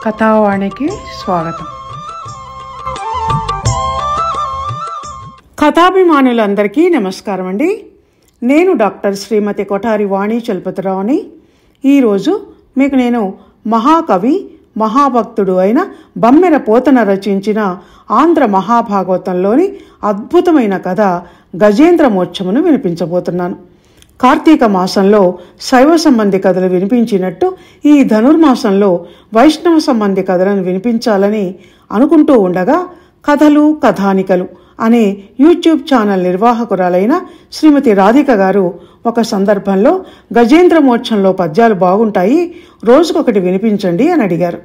కథావాణికి స్వాగతం. కథాభిమానులందరికీ నమస్కారం అండి. నేను డాక్టర్ శ్రీమతి కొఠారి వాణి చలపతిరావుని. ఈరోజు మీకు నేను మహాకవి మహాభక్తుడు అయిన బమ్మెర పోతన రచించిన ఆంధ్ర మహాభాగవతంలోని అద్భుతమైన కథ గజేంద్ర మోక్షమును వినిపించబోతున్నాను. కార్తీక మాసంలో శైవ సంబంధి కథలు వినిపించినట్టు ఈ ధనుర్మాసంలో వైష్ణవ సంబంధి కథలను వినిపించాలని అనుకుంటూ ఉండగా కథలు కథానికలు అనే యూట్యూబ్ ఛానల్ నిర్వాహకురాలైన శ్రీమతి రాధిక గారు ఒక సందర్భంలో గజేంద్ర మోక్షంలో పద్యాలు బాగుంటాయి, రోజుకొకటి వినిపించండి అని అడిగారు.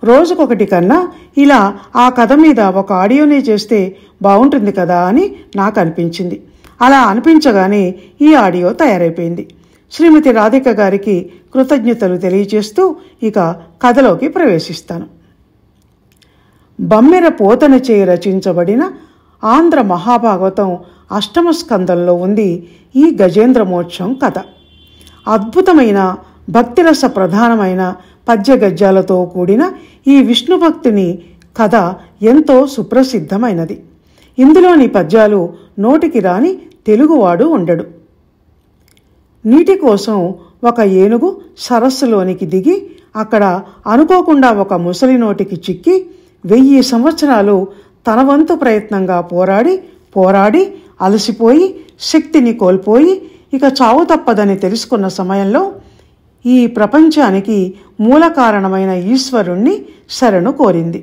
రోజుకొకటి కన్నా ఇలా ఆ కథ మీద ఒక ఆడియోనే చేస్తే బాగుంటుంది కదా అని నాకు అనిపించింది. అలా అనిపించగానే ఈ ఆడియో తయారైపోయింది. శ్రీమతి రాధిక గారికి కృతజ్ఞతలు తెలియజేస్తూ ఇక కథలోకి ప్రవేశిస్తాను. బమ్మెర పోతనచే రచించబడిన ఆంధ్ర మహాభాగవతం అష్టమ స్కందంలో ఉంది ఈ గజేంద్ర మోక్షం కథ. అద్భుతమైన భక్తిరస ప్రధానమైన పద్య గద్యాలతో కూడిన ఈ విష్ణు భక్తుని కథ ఎంతో సుప్రసిద్ధమైనది. ఇందులోని పద్యాలు నోటికి రాని తెలుగువాడు ఉండడు. నీటి కోసం ఒక ఏనుగు సరస్సులోనికి దిగి అక్కడ అనుకోకుండా ఒక ముసలి నోటికి చిక్కి 1000 సంవత్సరాలు తన వంతు ప్రయత్నంగా పోరాడి అలసిపోయి శక్తిని కోల్పోయి ఇక చావు తప్పదని తెలుసుకున్న సమయంలో ఈ ప్రపంచానికి మూల కారణమైన ఈశ్వరుణ్ణి శరణు కోరింది.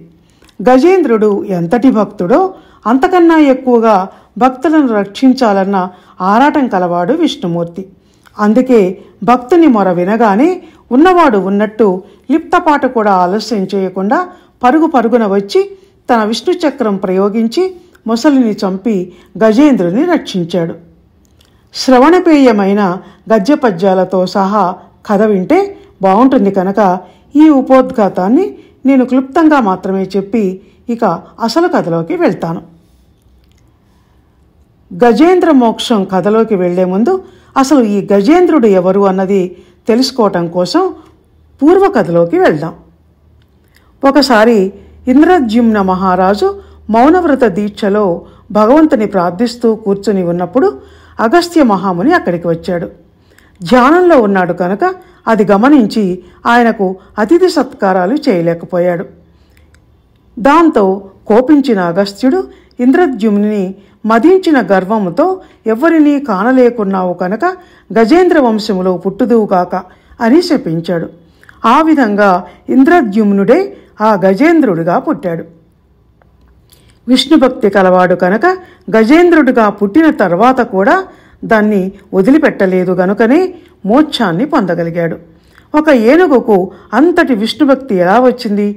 గజేంద్రుడు ఎంతటి భక్తుడో అంతకన్నా ఎక్కువగా భక్తులను రక్షించాలన్న ఆరాటం కలవాడు విష్ణుమూర్తి. అందుకే భక్తుని మొర వినగానే ఉన్నవాడు ఉన్నట్టు లిప్తపాటు కూడా ఆలస్యం చేయకుండా పరుగున వచ్చి తన విష్ణు చక్రం ప్రయోగించి ముసలిని చంపి గజేంద్రుని రక్షించాడు. శ్రవణపేయమైన గద్యపద్యాలతో సహా కథ వింటే బాగుంటుంది కనుక ఈ ఉపోద్ఘాతాన్ని నేను క్లుప్తంగా మాత్రమే చెప్పి ఇక అసలు కథలోకి వెళ్తాను. గజేంద్ర మోక్షం కథలోకి వెళ్లే ముందు అసలు ఈ గజేంద్రుడు ఎవరు అన్నది తెలుసుకోవటం కోసం పూర్వకథలోకి వెళ్దాం. ఒకసారి ఇంద్రద్యుమ్న మహారాజు మౌనవ్రత దీక్షలో భగవంతుని ప్రార్థిస్తూ కూర్చుని ఉన్నప్పుడు అగస్త్య మహాముని అక్కడికి వచ్చాడు. ధ్యానంలో ఉన్నాడు కనుక అది గమనించి ఆయనకు అతిథి సత్కారాలు చేయలేకపోయాడు. దాంతో కోపించిన అగస్త్యుడు ఇంద్రద్యుమ్ని మదించిన గర్వముతో ఎవరినీ కానలేకున్నావు కనుక గజేంద్ర వంశములో పుట్టుదువుగాక అని శపించాడు. ఆ విధంగా ఇంద్రద్యుమ్నుడే ఆ గజేంద్రుడిగా పుట్టాడు. విష్ణుభక్తి కలవాడు కనుక గజేంద్రుడిగా పుట్టిన తర్వాత కూడా దాన్ని వదిలిపెట్టలేదు గనుకనే మోక్షాన్ని పొందగలిగాడు. ఒక ఏనుగుకు అంతటి విష్ణుభక్తి ఎలా వచ్చింది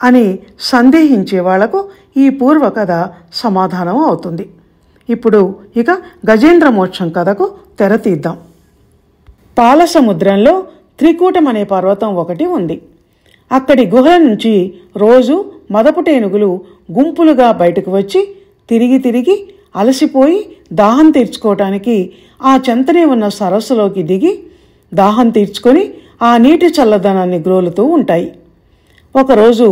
అని సందేహించే వాళ్లకు ఈ పూర్వకథ సమాధానం అవుతుంది. ఇప్పుడు ఇక గజేంద్ర మోక్షం కథకు తెర తీద్దాం. పాలసముద్రంలో త్రికూటం అనే పర్వతం ఒకటి ఉంది. అక్కడి గుహల నుంచి రోజు మదపుటేనుగులు గుంపులుగా బయటకు వచ్చి తిరిగి అలసిపోయి దాహం తీర్చుకోవటానికి ఆ చెంతనే ఉన్న సరస్సులోకి దిగి దాహం తీర్చుకొని ఆ నీటి చల్లదనాన్ని గ్రోలుతూ ఉంటాయి. ఒకరోజు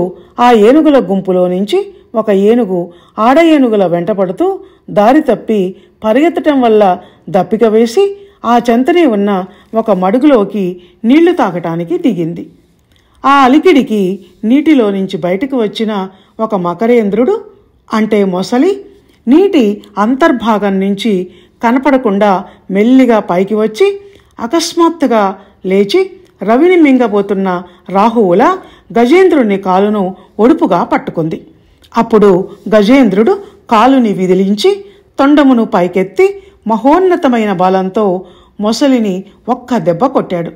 ఆ ఏనుగుల గుంపులో నుంచి ఒక ఏనుగు ఆడ ఏనుగుల వెంటపడుతూ దారి తప్పి పరిగెత్తటం వల్ల దప్పిక వేసి ఆ చెంతనే ఉన్న ఒక మడుగులోకి నీళ్లు తాగటానికి దిగింది. ఆ అలికిడికి నీటిలో నుంచి బయటకు వచ్చిన ఒక మకరేంద్రుడు అంటే మొసలి నీటి అంతర్భాగం నుంచి కనపడకుండా మెల్లిగా పైకి వచ్చి అకస్మాత్తుగా లేచి రవిని మింగబోతున్న రాహువులా గజేంద్రుని కాలును ఒడుపుగా పట్టుకుంది. అప్పుడు గజేంద్రుడు కాలుని విదిలించి తొండమును పైకెత్తి మహోన్నతమైన బలంతో మొసలిని ఒక్క దెబ్బ కొట్టాడు.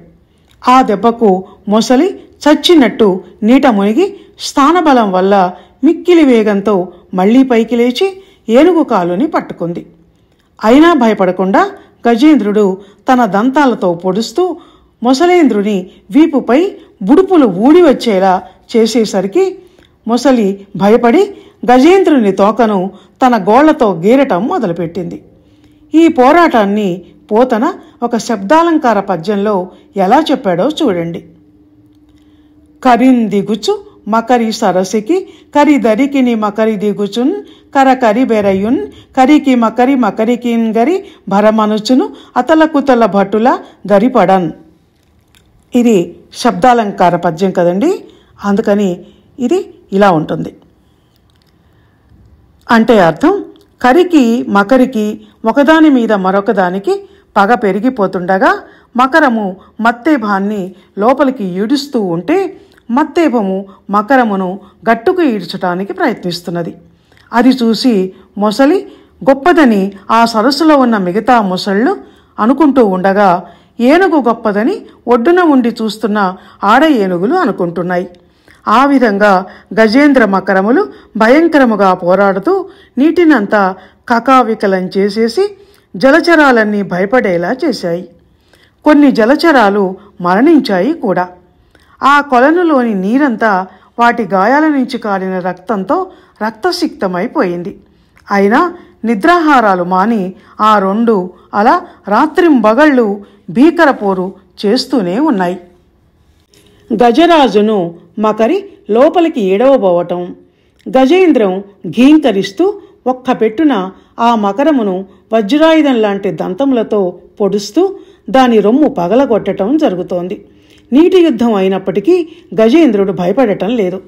ఆ దెబ్బకు మొసలి చచ్చినట్టు నీట మునిగి స్థానబలం వల్ల మిక్కిలి వేగంతో మళ్లీ పైకి లేచి ఏనుగు కాలుని పట్టుకుంది. అయినా భయపడకుండా గజేంద్రుడు తన దంతాలతో పొడుస్తూ మొసలేంద్రుని వీపుపై బుడుపులు ఊడి వచ్చేలా చేసేసరికి మొసలి భయపడి గజేంద్రుని తోకను తన గోళ్లతో గీరటం మొదలుపెట్టింది. ఈ పోరాటాన్ని పోతన ఒక శబ్దాలంకార పద్యంలో ఎలా చెప్పాడో చూడండి. కరిందిగుచు మకరి సరసికి కరి దరికిని మకరి దిగుచున్ కర కరి బెరయున్ కరికి మకరి మకరికిన్ గరి భరమనుచును అతలకుతల భటుల దరిపడన్. ఇది శబ్దాలంకార పద్యం కదండి, అందుకని ఇది ఇలా ఉంటుంది. అంటే అర్థం, కరికి మకరికి ఒకదాని మీద మరొకదానికి పగ పెరిగిపోతుండగా మకరము మత్తేభాన్ని లోపలికి ఈడుస్తూ ఉంటే మత్తేభము మకరమును గట్టుకు ఈడ్చడానికి ప్రయత్నిస్తున్నది. అది చూసి మొసలి గొప్పదని ఆ సరస్సులో ఉన్న మిగతా మొసళ్ళు అనుకుంటూ ఉండగా ఏనుగు గొప్పదని ఒడ్డున ఉండి చూస్తున్న ఆడ ఏనుగులు అనుకుంటున్నాయి. ఆ విధంగా గజేంద్ర మకరములు భయంకరముగా పోరాడుతూ నీటినంతా కకావికలం చేసేసి జలచరాలన్నీ భయపడేలా చేశాయి. కొన్ని జలచరాలు మరణించాయి కూడా. ఆ కొలనులోని నీరంతా వాటి గాయాల నుంచి కారిన రక్తంతో రక్తసిక్తమైపోయింది. అయినా నిద్రాహారాలు మాని ఆ రెండు అలా రాత్రింబగళ్ళు భీకర పోరు చేస్తూనే ఉన్నాయి. గజరాజును మకరి లోపలికి ఏడవబోవటం, గజేంద్రం ఘీంకరిస్తూ ఒక్క పెట్టున ఆ మకరమును వజ్రాయుధం లాంటి దంతములతో పొడుస్తూ దాని రొమ్ము పగలగొట్టడం జరుగుతోంది. నీటి యుద్ధం అయినప్పటికీ గజేంద్రుడు భయపడటం లేదు.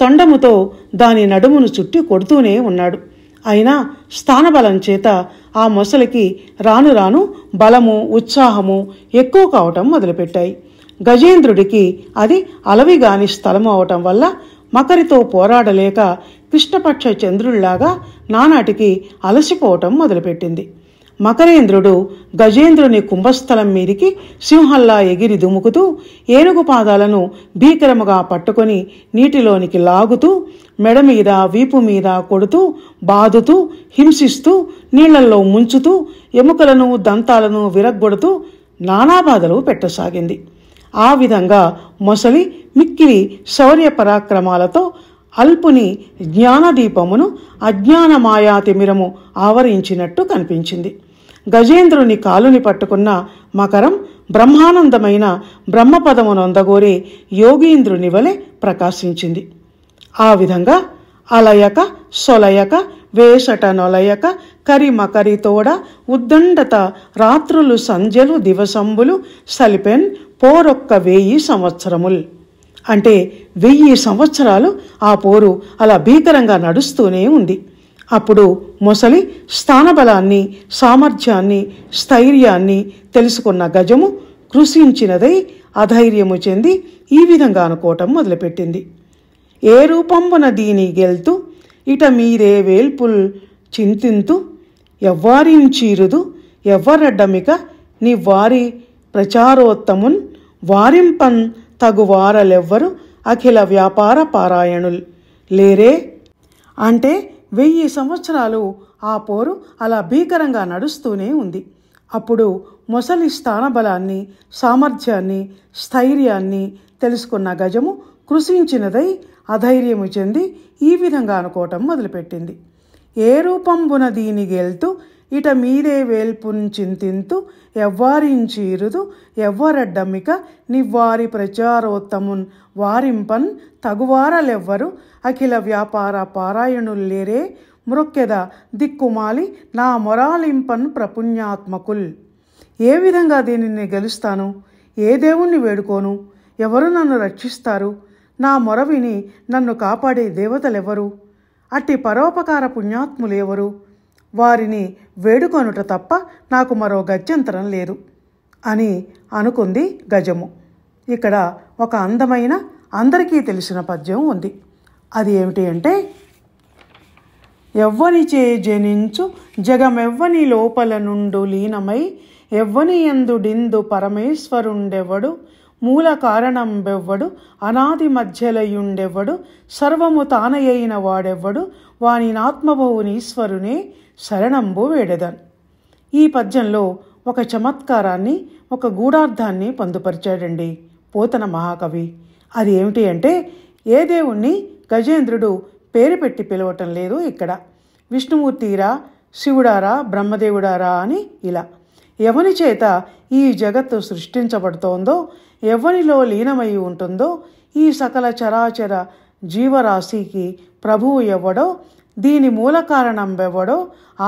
తొండముతో దాని నడుమును చుట్టి కొడుతూనే ఉన్నాడు. అయినా స్థానబలం చేత ఆ మొసలికి రాను రాను బలము ఉత్సాహము ఎక్కువ కావటం మొదలుపెట్టాయి. గజేంద్రుడికి అది అలవిగాని స్థలము అవటం వల్ల మకరితో పోరాడలేక కృష్ణపక్ష చంద్రుళ్లాగా నానాటికి అలసిపోవటం మొదలుపెట్టింది. మకరేంద్రుడు గజేంద్రుని కుంభస్థలం మీదికి సింహల్లా ఎగిరి దుముకుతూ ఏనుగు పాదాలను భీకరముగా పట్టుకొని నీటిలోనికి లాగుతూ మెడ మీద వీపు మీద కొడుతూ బాదుతూ హింసిస్తూ నీళ్లలో ముంచుతూ ఎముకలను దంతాలను విరగ్గొడుతూ నానా బాధలు పెట్టసాగింది. ఆ విధంగా మొసలి మిక్కిలి శౌర్య పరాక్రమాలతో అల్పుని జ్ఞానదీపమును అజ్ఞాన మాయాతిమిరము ఆవరించినట్టు కనిపించింది. గజేంద్రుని కాలుని పట్టుకున్న మకరం బ్రహ్మానందమైన బ్రహ్మపదమునొందగోరే యోగీంద్రుని వలె ప్రకాశించింది. ఆ విధంగా అలయక సొలయక వేసట నొలయక కరి మకరి తోడ ఉద్దండత రాత్రులు సంధ్యలు దివసంబులు సలిపెన్ పోరొక్క 1000 సంవత్సరముల్. అంటే 1000 సంవత్సరాలు ఆ పోరు అలా భీకరంగా నడుస్తూనే ఉంది. అప్పుడు మొసలి స్థానబలాన్ని సామర్థ్యాన్ని స్థైర్యాన్ని తెలుసుకున్న గజము కృషించినదై అధైర్యము చెంది ఈ విధంగా అనుకోవటం మొదలుపెట్టింది. ఏ రూపంబున దీని గెల్తు ఇట మీరే వేల్పుల్ చింతింతు ఎవ్వారించీరుదు ఎవ్వరడ్డమిక నీ వారి ప్రచారోత్తమున్ వారింపన్ తగువారలెవ్వరు అఖిల వ్యాపార పారాయణుల్ లేరే. అంటే 1000 సంవత్సరాలు ఆ పోరు అలా భీకరంగా నడుస్తూనే ఉంది. అప్పుడు మొసలి స్థానబలాన్ని సామర్థ్యాన్ని స్థైర్యాన్ని తెలుసుకున్న గజము కృషించినదై అధైర్యము చెంది ఈ విధంగా అనుకోవటం మొదలుపెట్టింది. ఏ రూపంబున దీని గెల్తు ఇట మీరే వేల్పున్ చింతింతు ఎవ్వారించీరుదు ఎవ్వరడ్డమిక నివ్వారి ప్రచారోత్తమున్ వారింపన్ తగువారలెవ్వరు అఖిల వ్యాపార పారాయణుల్లేరే మృక్కెద దిక్కుమాలి నా మొరాలింపన్ ప్రపుణ్యాత్మకుల్. ఏ విధంగా దీనిని గెలుస్తాను? ఏ దేవుణ్ణి వేడుకోను? ఎవరు నన్ను రక్షిస్తారు? నా మొర విని నన్ను కాపాడే దేవతలెవరు? అట్టి పరోపకార పుణ్యాత్ములెవరు? వారిని వేడుకొనుట తప్ప నాకు మరో గత్యంతరం లేదు అని అనుకుంది గజము. ఇక్కడ ఒక అందమైన అందరికీ తెలిసిన పద్యం ఉంది. అది ఏమిటి అంటే, ఎవ్వనిచే జనించు జగమెవ్వని లోపల నుండు లీనమై ఎవ్వని యందుడిందు పరమేశ్వరుండెవ్వడు మూల కారణంబెవ్వడు అనాది మధ్యలయుండెవ్వడు సర్వము తానయైన వాడెవ్వడు వాని నాత్మభవునీశ్వరునే శరణంబు వేడెదన్. ఈ పద్యంలో ఒక చమత్కారాన్ని ఒక గూఢార్థాన్ని పొందుపరిచాడండి పోతన మహాకవి. అది ఏమిటి అంటే, ఏ దేవుణ్ణి గజేంద్రుడు పేరు పెట్టి పిలవటం లేదు. ఇక్కడ విష్ణుమూర్తిరా, శివుడారా, బ్రహ్మదేవుడారా అని ఇలా. ఎవని చేత ఈ జగత్తు సృష్టించబడుతోందో, ఎవనిలో లీనమై ఉంటుందో ఈ సకల చరాచర జీవరాశికి ప్రభువు ఎవడో, దీని మూల కారణం ఎవడో,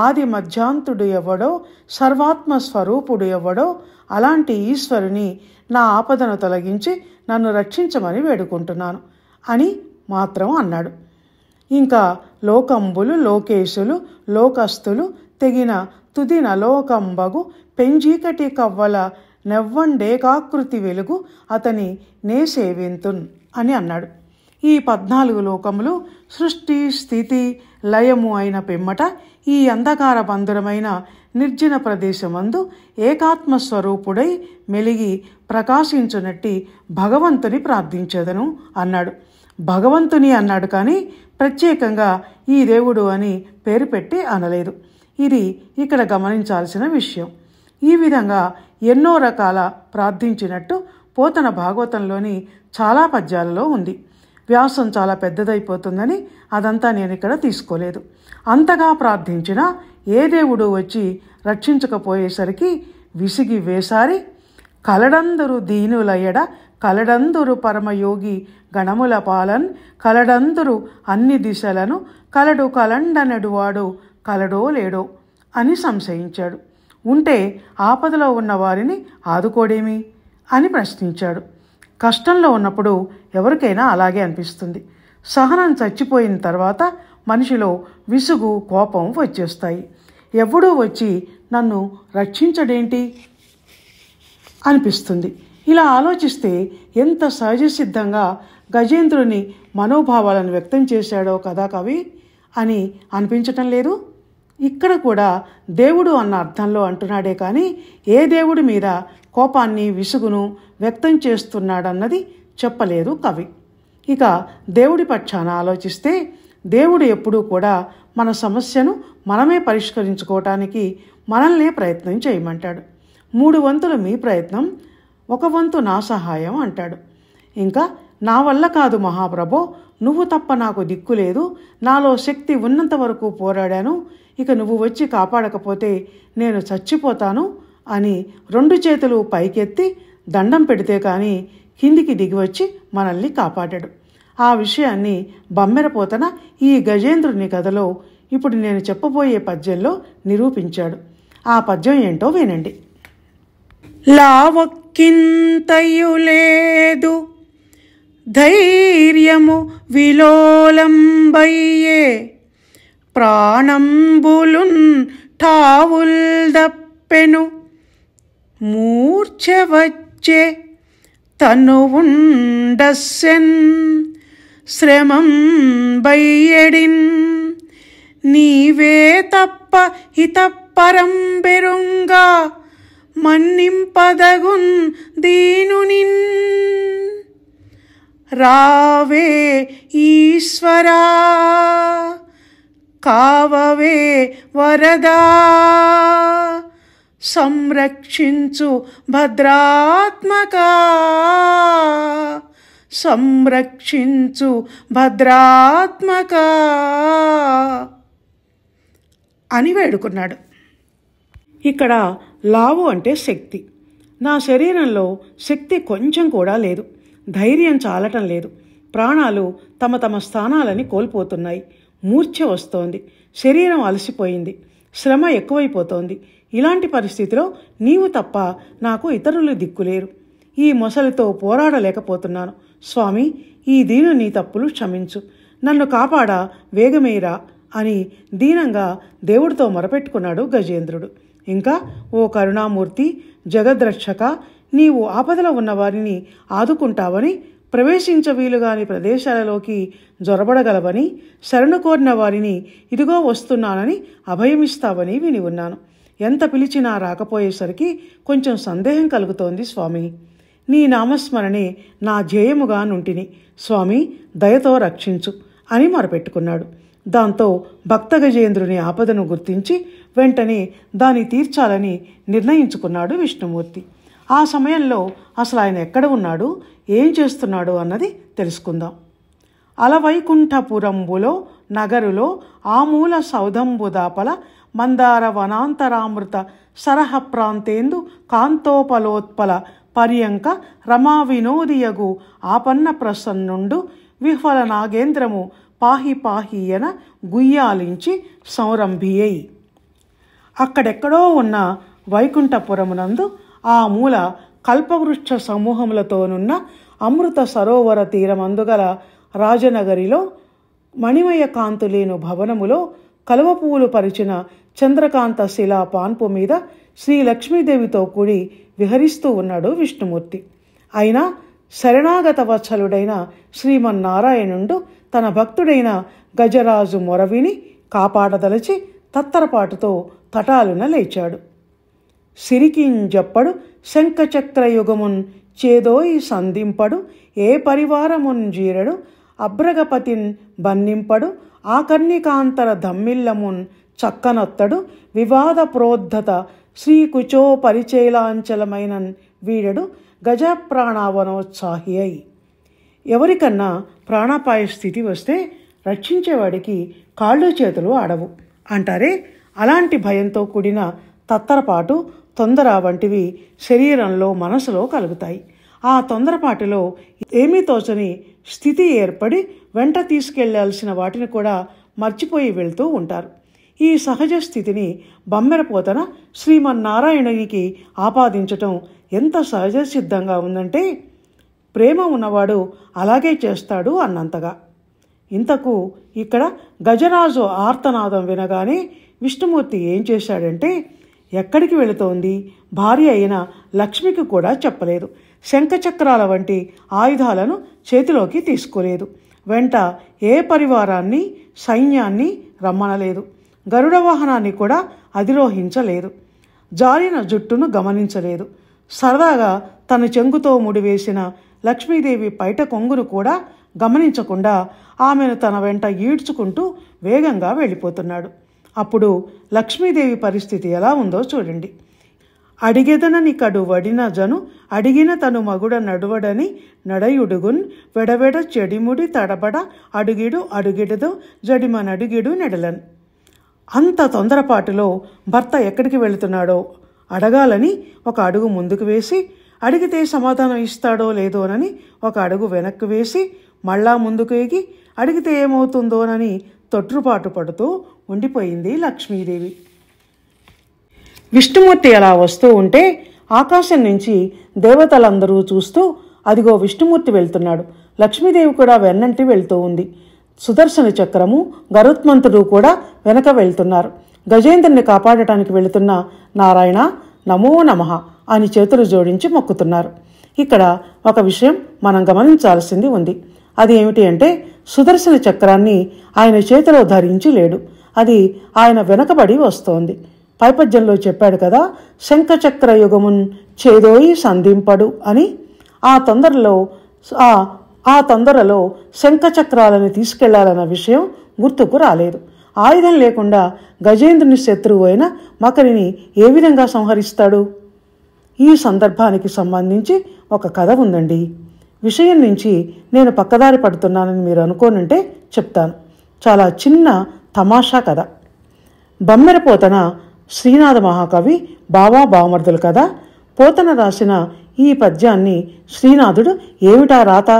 ఆది మధ్యాంతుడు ఎవడో, సర్వాత్మ స్వరూపుడు ఎవడో, అలాంటి ఈశ్వరుని నా ఆపదను తొలగించి నన్ను రక్షించమని వేడుకుంటున్నాను అని మాత్రం అన్నాడు. ఇంకా లోకంబులు, లోకేశులు, లోకస్తులు తెగిన తుదిన లోకంబగు పెంజీకటి కవ్వల నెవ్వండేకాకృతి వెలుగు అతని నే సేవింతున్ అని అన్నాడు. ఈ 14 లోకములు సృష్టి స్థితి లయము అయిన పిమ్మట ఈ అంధకార బంధురమైన నిర్జన ప్రదేశమందు ఏకాత్మస్వరూపుడై మెలిగి ప్రకాశించునట్టి భగవంతుని ప్రార్థించెదను అన్నాడు. భగవంతుని అన్నాడు కానీ ప్రత్యేకంగా ఈ దేవుడు అని పేరు పెట్టి అనలేదు. ఇది ఇక్కడ గమనించాల్సిన విషయం. ఈ విధంగా ఎన్నో రకాల ప్రార్థించినట్టు పోతన భాగవతంలోని చాలా పద్యాలలో ఉంది. వ్యాసం చాలా పెద్దదైపోతుందని అదంతా నేను ఇక్కడ తీసుకోలేదు. అంతగా ప్రార్థించినా ఏ దేవుడు వచ్చి రక్షించకపోయేసరికి విసిగి వేసారి కలడందురు దీనులయడ కలడందురు పరమయోగి గణముల పాలన్ కలడందురు అన్ని దిశలను కలడు కలండనెడువాడు కలడో లేడో అని సంశయించాడు. ఉంటే ఆపదలో ఉన్న వారిని ఆదుకోడేమి అని ప్రశ్నించాడు. కష్టంలో ఉన్నప్పుడు ఎవరికైనా అలాగే అనిపిస్తుంది. సహనం చచ్చిపోయిన తర్వాత మనిషిలో విసుగు, కోపం వచ్చేస్తాయి. ఎవడూ వచ్చి నన్ను రక్షించడేంటి అనిపిస్తుంది. ఇలా ఆలోచిస్తే ఎంత సహజసిద్ధంగా గజేంద్రుని మనోభావాలను వ్యక్తం చేశాడో కదా కవి అని అనిపించటం లేదు. ఇక్కడ కూడా దేవుడు అన్న అర్థంలో అంటున్నాడే కానీ ఏ దేవుడి మీద కోపాన్ని, విసుగును వ్యక్తం చేస్తున్నాడన్నది చెప్పలేదు కవి. ఇక దేవుడి పక్షాన ఆలోచిస్తే దేవుడు ఎప్పుడూ కూడా మన సమస్యను మనమే పరిష్కరించుకోవటానికి మనల్నే ప్రయత్నం చేయమంటాడు. 3 వంతులు మీ ప్రయత్నం, 1 వంతు నా సహాయం అంటాడు. ఇంకా నా వల్ల కాదు మహాప్రభో, నువ్వు తప్ప నాకు దిక్కు లేదు, నాలో శక్తి ఉన్నంత వరకు పోరాడాను, ఇక నువ్వు వచ్చి కాపాడకపోతే నేను చచ్చిపోతాను అని 2 చేతులు పైకెత్తి దండం పెడితే కానీ కిందికి దిగివచ్చి మనల్ని కాపాడాడు. ఆ విషయాన్ని బమ్మెరపోతన ఈ గజేంద్రుని కథలో ఇప్పుడు నేను చెప్పబోయే పద్యంలో నిరూపించాడు. ఆ పద్యం ఏంటో వినండి. లావక్కింతయు లేదు ధైర్యము విలోలంబయ్యే ప్రాణంబులున్ ఠావుల్ దప్పెను మూర్ఛ వచ్చే తనువుండస్సెన్ శ్రమం బయ్యడిన్ నీవే తప్ప హితపరం బెరుంగా మన్నింపదగున్ దీనునిన్ రావే ఈశ్వరా కావవే వరదా సంరక్షించు భద్రాత్మకా సంరక్షించు భద్రాత్మకా అని వేడుకున్నాడు. ఇక్కడ లావు అంటే శక్తి. నా శరీరంలో శక్తి కొంచెం కూడా లేదు. ధైర్యం చాలటం లేదు. ప్రాణాలు తమ తమ స్థానాలని కోల్పోతున్నాయి. మూర్ఛ వస్తోంది. శరీరం అలసిపోయింది. శ్రమ ఎక్కువైపోతోంది. ఇలాంటి పరిస్థితిలో నీవు తప్ప నాకు ఇతరులు దిక్కులేరు. ఈ మొసలితో పోరాడలేకపోతున్నాను. స్వామి, ఈ దీనుని తప్పులు క్షమించు, నన్ను కాపాడా, వేగమేరా అని దీనంగా దేవుడితో మొరపెట్టుకున్నాడు గజేంద్రుడు. ఇంకా ఓ కరుణామూర్తి, జగద్రక్షక, నీవు ఆపదలో ఉన్నవారిని ఆదుకుంటావని, ప్రవేశించవీలుగాని ప్రదేశాలలోకి జొరబడగలవని, శరణు కోరిన వారిని ఇదిగో వస్తున్నానని అభయమిస్తావని విని ఉన్నాను. ఎంత పిలిచినా రాకపోయేసరికి కొంచెం సందేహం కలుగుతోంది స్వామి. నీ నామస్మరణే నా ధ్యేయముగా నుంటిని. స్వామి, దయతో రక్షించు అని మొరపెట్టుకున్నాడు. దాంతో భక్త గజేంద్రుని ఆపదను గుర్తించి వెంటనే దాన్ని తీర్చాలని నిర్ణయించుకున్నాడు విష్ణుమూర్తి. ఆ సమయంలో అసలు ఆయన ఎక్కడ ఉన్నాడు, ఏం చేస్తున్నాడు అన్నది తెలుసుకుందాం. అలవైకుంఠపురంబులో నగరులో ఆమూల సౌధంబుదాపల మందార వనాంతరామృత సరహ ప్రాంతేందు కాంతోపలోత్పల పర్యంక రమా వినోదియగు ఆపన్న ప్రసన్నుండు విహ్వల నాగేంద్రము పాహి పాహియన గుయ్యాలించి సంరంభియై. అక్కడెక్కడో ఉన్న వైకుంఠపురమునందు ఆ మూల కల్పవృక్ష సమూహములతోనున్న అమృత సరోవర తీరమందుగల రాజనగరిలో మణిమయ కాంతులేను భవనములో కలువ పువ్వులు పరిచిన చంద్రకాంత శిలా పాన్పు మీద శ్రీ లక్ష్మీదేవితో కూడి విహరిస్తూ ఉన్నాడు విష్ణుమూర్తి. అయినా శరణాగత వత్సలుడైన శ్రీమన్నారాయణుడు తన భక్తుడైన గజరాజు మొరవిని కాపాడదలచి తత్తరపాటుతో తటాలున లేచాడు. సిరికింజప్పడు శంఖచక్రయుగమున్ చేదోయి సంధింపడు ఏ పరివారమున్ జీరడు అభ్రగపతిన్ బన్నింపడు ఆకర్ణికాంతర ధమ్మిల్లమున్ చక్కనొత్తడు వివాద ప్రోద్ధత శ్రీకుచో పరిచయలాంచలమైనన్ వీడడు గజప్రాణావనోత్సాహి అయి. ఎవరికన్నా ప్రాణాపాయ స్థితి వస్తే రక్షించేవాడికి కాళ్ళు చేతులు ఆడవు అంటారే, అలాంటి భయంతో కూడిన తత్తరపాటు, తొందర వంటివి శరీరంలో మనసులో కలుగుతాయి. ఆ తొందరపాటులో ఏమీ తోచని స్థితి ఏర్పడి వెంట తీసుకెళ్లాల్సిన వాటిని కూడా మర్చిపోయి వెళ్తూ ఉంటారు. ఈ సహజ స్థితిని బమ్మెరపోతన శ్రీమన్నారాయణునికి ఆపాదించటం ఎంత సహజ సిద్ధంగా ఉందంటే ప్రేమ ఉన్నవాడు అలాగే చేస్తాడు అన్నంతగా. ఇంతకు ఇక్కడ గజరాజు ఆర్తనాదం వినగానే విష్ణుమూర్తి ఏం చేశాడంటే ఎక్కడికి వెళుతోంది భార్య అయిన లక్ష్మికి కూడా చెప్పలేదు. శంఖచక్రాల వంటి ఆయుధాలను చేతిలోకి తీసుకోలేదు. వెంట ఏ పరివారాన్ని సైన్యాన్ని రమ్మనలేదు. గరుడ వాహనాన్ని కూడా అధిరోహించలేదు. జారిన జుట్టును గమనించలేదు. సరదాగా తన చెంగుతో ముడివేసిన లక్ష్మీదేవి పైట కొంగును కూడా గమనించకుండా ఆమెను తన వెంట ఈడ్చుకుంటూ వేగంగా వెళ్ళిపోతున్నాడు. అప్పుడు లక్ష్మీదేవి పరిస్థితి ఎలా ఉందో చూడండి. అడిగెదనని కడు వడిన జను అడిగిన తను మగుడ నడువడని నడయుడుగున్ వెడవెడ చెడిముడి తడబడ అడుగిడు అడుగిడదు జడిమ నడుగిడు నెడలన్. అంత తొందరపాటులో భర్త ఎక్కడికి వెళుతున్నాడో అడగాలని ఒక అడుగు ముందుకు వేసి, అడిగితే సమాధానం ఇస్తాడో లేదోనని ఒక అడుగు వెనక్కి వేసి, మళ్ళా ముందుకు ఎగి అడిగితే ఏమవుతుందోనని తొట్రుపాటు పడుతూ ఉండిపోయింది లక్ష్మీదేవి. విష్ణుమూర్తి అలా వస్తూ ఉంటే ఆకాశం నుంచి దేవతలందరూ చూస్తూ అదిగో విష్ణుమూర్తి వెళ్తున్నాడు, లక్ష్మీదేవి కూడా వెన్నంటి వెళ్తూ ఉంది. సుదర్శన చక్రము గరుత్మంతుడు కూడా వెనక వెళ్తున్నారు. గజేంద్రుని కాపాడటానికి వెళుతున్న నారాయణ నమో నమః అని చేతులు జోడించి మొక్కుతున్నారు. ఇక్కడ ఒక విషయం మనం గమనించాల్సింది ఉంది. అది ఏమిటి అంటే సుదర్శన చక్రాన్ని ఆయన చేతిలో ధరించి లేడు, అది ఆయన వెనకబడి వస్తోంది. పైపద్యంలో చెప్పాడు కదా, శంఖచక్ర యుగమున్ చేదోయి సంధింపడు అని. ఆ తొందరలో శంఖచక్రాలను తీసుకెళ్లాలన్న విషయం గుర్తుకు రాలేదు. ఆయుధం లేకుండా గజేంద్రుని శత్రువు అయిన మకరిని ఏ విధంగా సంహరిస్తాడు? ఈ సందర్భానికి సంబంధించి ఒక కథ ఉందండి. విషయం నుంచి నేను పక్కదారి పడుతున్నానని మీరు అనుకోనంటే చెప్తాను. చాలా చిన్న తమాషా కథ. బమ్మెరపోతన శ్రీనాథ మహాకవి బావా బావమర్దులు కదా. పోతన రాసిన ఈ పద్యాన్ని శ్రీనాథుడు ఏమిటా రాత,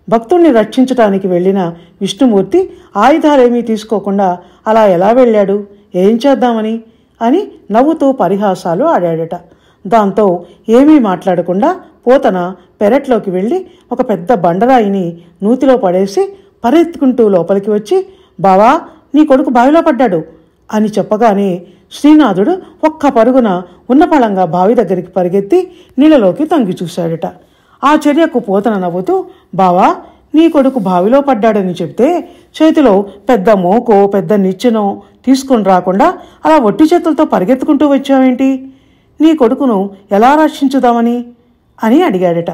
భక్తుణ్ణి రక్షించటానికి వెళ్ళిన విష్ణుమూర్తి ఆయుధాలేమీ తీసుకోకుండా అలా ఎలా వెళ్ళాడు, ఏం చేద్దామని అని నవ్వుతూ పరిహాసాలు ఆడాడట. దాంతో ఏమీ మాట్లాడకుండా పోతన పెరట్లోకి వెళ్ళి ఒక పెద్ద బండరాయిని నూతిలో పడేసి పరిగెత్తుకుంటూ లోపలికి వచ్చి, బావా నీ కొడుకు బావిలో పడ్డాడు అని చెప్పగానే శ్రీనాథుడు ఒక్క పరుగున ఉన్నపళంగా బావి దగ్గరికి పరిగెత్తి నీళ్ళలోకి తొంగి చూశాడట. ఆ చర్యకు పోతన నవ్వుతూ, బావా నీ కొడుకు బావిలో పడ్డాడని చెప్తే చేతిలో పెద్ద మోకో పెద్ద నిచ్చెనో తీసుకుని రాకుండా అలా ఒట్టి చేతులతో పరిగెత్తుకుంటూ వచ్చావేంటి? నీ కొడుకును ఎలా రక్షించుదామని అని అడిగాడట.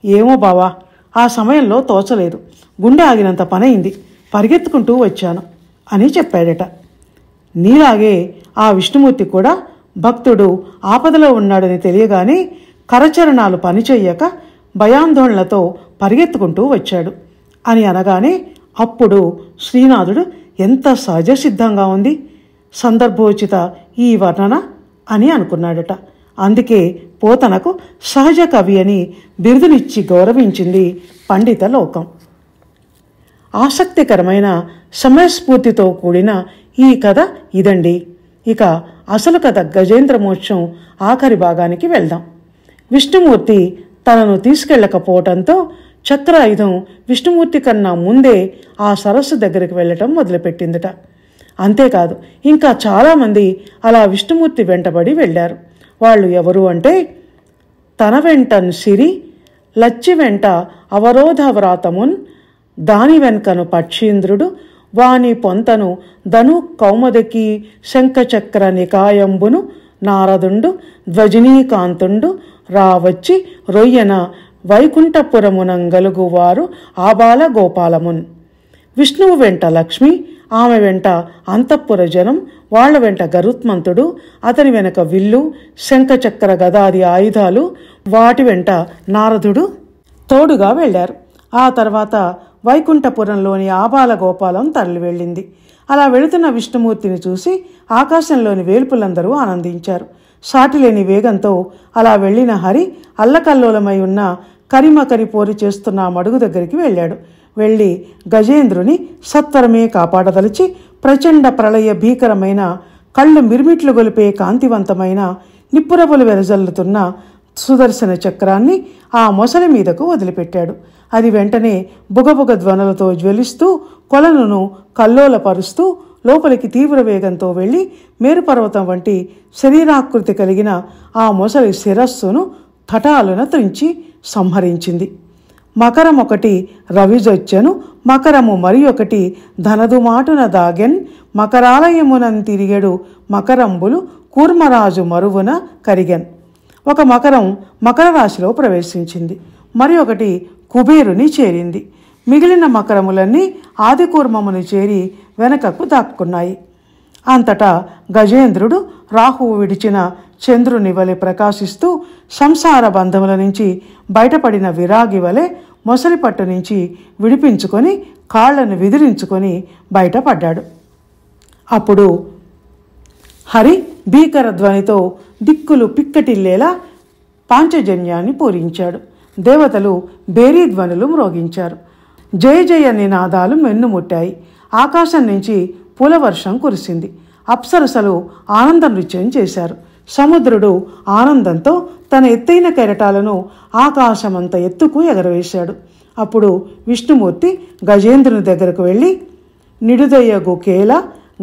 ఏమో బావా, ఆ సమయంలో తోచలేదు, గుండె ఆగినంత పనయింది, పరిగెత్తుకుంటూ వచ్చాను అని చెప్పాడట. నీలాగే ఆ విష్ణుమూర్తి కూడా భక్తుడు ఆపదలో ఉన్నాడని తెలియగానే కరచరణాలు పనిచెయ్యక భయాందోళనలతో పరిగెత్తుకుంటూ వచ్చాడు అని అనగానే అప్పుడు శ్రీనాథుడు ఎంత సహజ సిద్ధంగా ఉంది, సందర్భోచిత ఈ వర్ణన అని అనుకున్నాడట. అందుకే పోతనకు సహజ కవి అని బిరుదునిచ్చి గౌరవించింది పండిత లోకం. ఆసక్తికరమైన సమయస్ఫూర్తితో కూడిన ఈ కథ ఇదండి. ఇక అసలు కథ గజేంద్ర మోక్షం ఆఖరి భాగానికి వెళ్దాం. విష్ణుమూర్తి తనను తీసుకెళ్లకపోవటంతో చక్రాయుధం విష్ణుమూర్తి కన్నా ముందే ఆ సరస్సు దగ్గరికి వెళ్ళటం మొదలుపెట్టిందట. అంతేకాదు, ఇంకా చాలామంది అలా విష్ణుమూర్తి వెంటబడి వెళ్ళారు. వాళ్ళు ఎవరు అంటే, తన వెంటన్ సిరి లచ్చి వెంట అవరోధవ్రాతమున్ దాని వెంకను పక్షీంద్రుడు వాని పొంతను ధను కౌమదకి శంఖచక్ర నికాయంబును నారదుండు ధ్వజినీకాంతుండు రావచ్చి రొయ్యన వైకుంఠపురమునంగలుగువారు ఆబాల గోపాలమున్. విష్ణువు వెంట లక్ష్మి, ఆమె వెంట అంతఃపుర జనం, వాళ్ల వెంట గరుత్మంతుడు, అతని వెనక విల్లు శంఖచక్ర గదాది ఆయుధాలు, వాటి వెంట నారదుడు తోడుగా వెళ్లారు. ఆ తర్వాత వైకుంఠపురంలోని ఆబాల గోపాలం తరలి వెళ్ళింది. అలా వెళుతున్న విష్ణుమూర్తిని చూసి ఆకాశంలోని వేల్పులందరూ ఆనందించారు. సాటిలేని వేగంతో అలా వెళ్లిన హరి అల్లకల్లోలమై ఉన్న కరిమకరి పోరి చేస్తున్న మడుగు దగ్గరికి వెళ్ళాడు. వెళ్ళి గజేంద్రుని సత్వరమే కాపాడదలిచి ప్రచండ ప్రళయ భీకరమైన కళ్ళు మిర్మిట్లు గొలిపే కాంతివంతమైన నిప్పురవ్వలు వెదజల్లుతున్న సుదర్శన చక్రాన్ని ఆ మొసలి మీదకు వదిలిపెట్టాడు. అది వెంటనే బుగబుగ ధ్వనులతో జ్వలిస్తూ కొలనును కల్లోలపరుస్తూ లోపలికి తీవ్ర వేగంతో వెళ్లి మేరుపర్వతం వంటి శరీరాకృతి కలిగిన ఆ మొసలి శిరస్సును తటాలున త్రించి సంహరించింది. మకరం ఒకటి రవిజొచ్చెను, మకరము మరి ఒకటి ధనదుమాటున దాగెన్, మకరాలయమునన్ తిరిగెడు మకరంబులు కూర్మరాజు మరువున కరిగెన్. ఒక మకరం మకర రాశిలో ప్రవేశించింది, మరి ఒకటి కుబేరుని చేరింది. మిగిలిన మకరములన్నీ ఆదికూర్మమును చేరి వెనకకు దాక్కున్నాయి. అంతటా గజేంద్రుడు రాహువు విడిచిన చంద్రుని వలె ప్రకాశిస్తూ సంసార బంధముల నుంచి బయటపడిన విరాగి వలె మొసలి పట్టు నుంచి విడిపించుకొని కాళ్లను విదిరించుకొని బయటపడ్డాడు. అప్పుడు హరి భీకర ధ్వనితో దిక్కులు పిక్కటిల్లేలా పాంచజన్యాన్ని పూరించాడు. దేవతలు బేరీ ధ్వనులు మ్రోగించారు. జయ జయ నినాదాలు మెన్నుముట్టాయి. ఆకాశం నుంచి పూలవర్షం కురిసింది. అప్సరసలు ఆనంద నృత్యం చేశారు. సముద్రుడు ఆనందంతో తన ఎత్తైన కెరటాలను ఆకాశమంత ఎత్తుకు ఎగరవేశాడు. అప్పుడు విష్ణుమూర్తి గజేంద్రుని దగ్గరకు వెళ్ళి, నిడుదయ్యగు కేల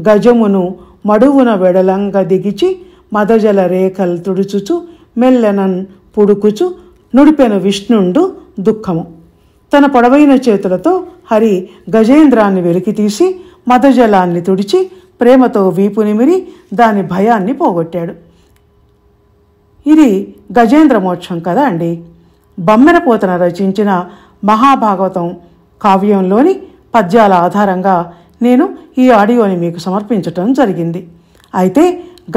గజమును మడువున వెడలంగ దిగిచి మదజల రేఖలు తుడుచుచు మెల్లెనన్ పుడుకుచు నుడిపెను విష్ణుండు దుఃఖము. తన పొడవైన చేతులతో హరి గజేంద్రాన్ని వెలికితీసి మదజలాన్ని తుడిచి ప్రేమతో వీపు నిమిరి దాని భయాన్ని పోగొట్టాడు. ఇది గజేంద్ర మోక్షం కదా అండి. బమ్మెరపోతన రచించిన మహాభాగవతం కావ్యంలోని పద్యాల ఆధారంగా నేను ఈ ఆడియోని మీకు సమర్పించటం జరిగింది. అయితే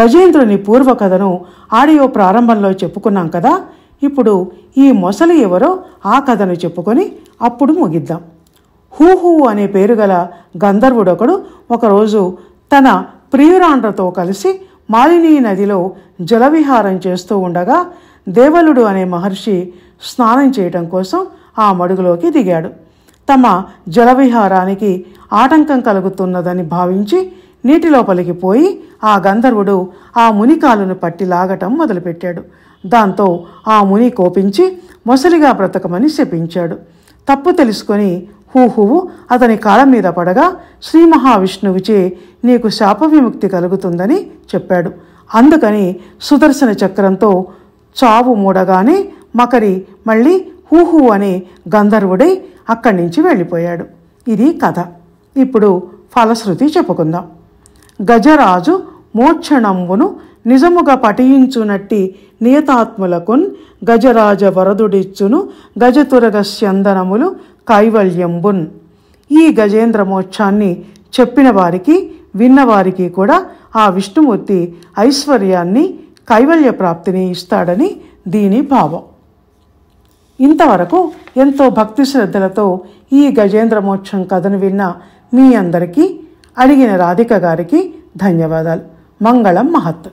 గజేంద్రుని పూర్వకథను ఆడియో ప్రారంభంలో చెప్పుకున్నాం కదా. ఇప్పుడు ఈ మొసలి ఎవరో ఆ కథను చెప్పుకొని అప్పుడు ముగిద్దాం. హూహూ అనే పేరు గల గంధర్వుడొకడు ఒకరోజు తన ప్రియురాండ్రతో కలిసి మాలినీ నదిలో జలవిహారం చేస్తూ ఉండగా దేవలుడు అనే మహర్షి స్నానం చేయటం కోసం ఆ మడుగులోకి దిగాడు. తమ జలవిహారానికి ఆటంకం కలుగుతున్నదని భావించి నీటి లోపలికి పోయి ఆ గంధర్వుడు ఆ ముని కాలును పట్టి లాగటం మొదలుపెట్టాడు. దాంతో ఆ ముని కోపించి మొసలిగా బ్రతకమని శపించాడు. తప్పు తెలుసుకొని హూహువు అతని కాళ్ళ మీద పడగా శ్రీ మహావిష్ణువుచే నీకు శాప విముక్తి కలుగుతుందని చెప్పాడు. అందుకని సుదర్శన చక్రంతో చావు మూడగానే మకరి మళ్ళీ హూహు అనే గంధర్వుడై అక్కడి నుంచి వెళ్ళిపోయాడు. ఇది కథ. ఇప్పుడు ఫలశ్రుతి చెప్పుకుందాం. గజరాజు మోక్షణంబును నిజముగా పఠించునట్టి నియతాత్ములకున్ గజరాజ వరదుడిచ్చును గజతురగ స్యందనములు కైవల్యంబున్. ఈ గజేంద్ర మోక్షాన్ని చెప్పిన వారికి విన్నవారికి కూడా ఆ విష్ణుమూర్తి ఐశ్వర్యాన్ని కైవల్య ప్రాప్తిని ఇస్తాడని దీని భావం. ఇంతవరకు ఎంతో భక్తి శ్రద్ధలతో ఈ గజేంద్ర మోక్షం కథను విన్న మీ అందరికీ, అడిగిన రాధిక గారికి ధన్యవాదాలు. మంగళం మహత్.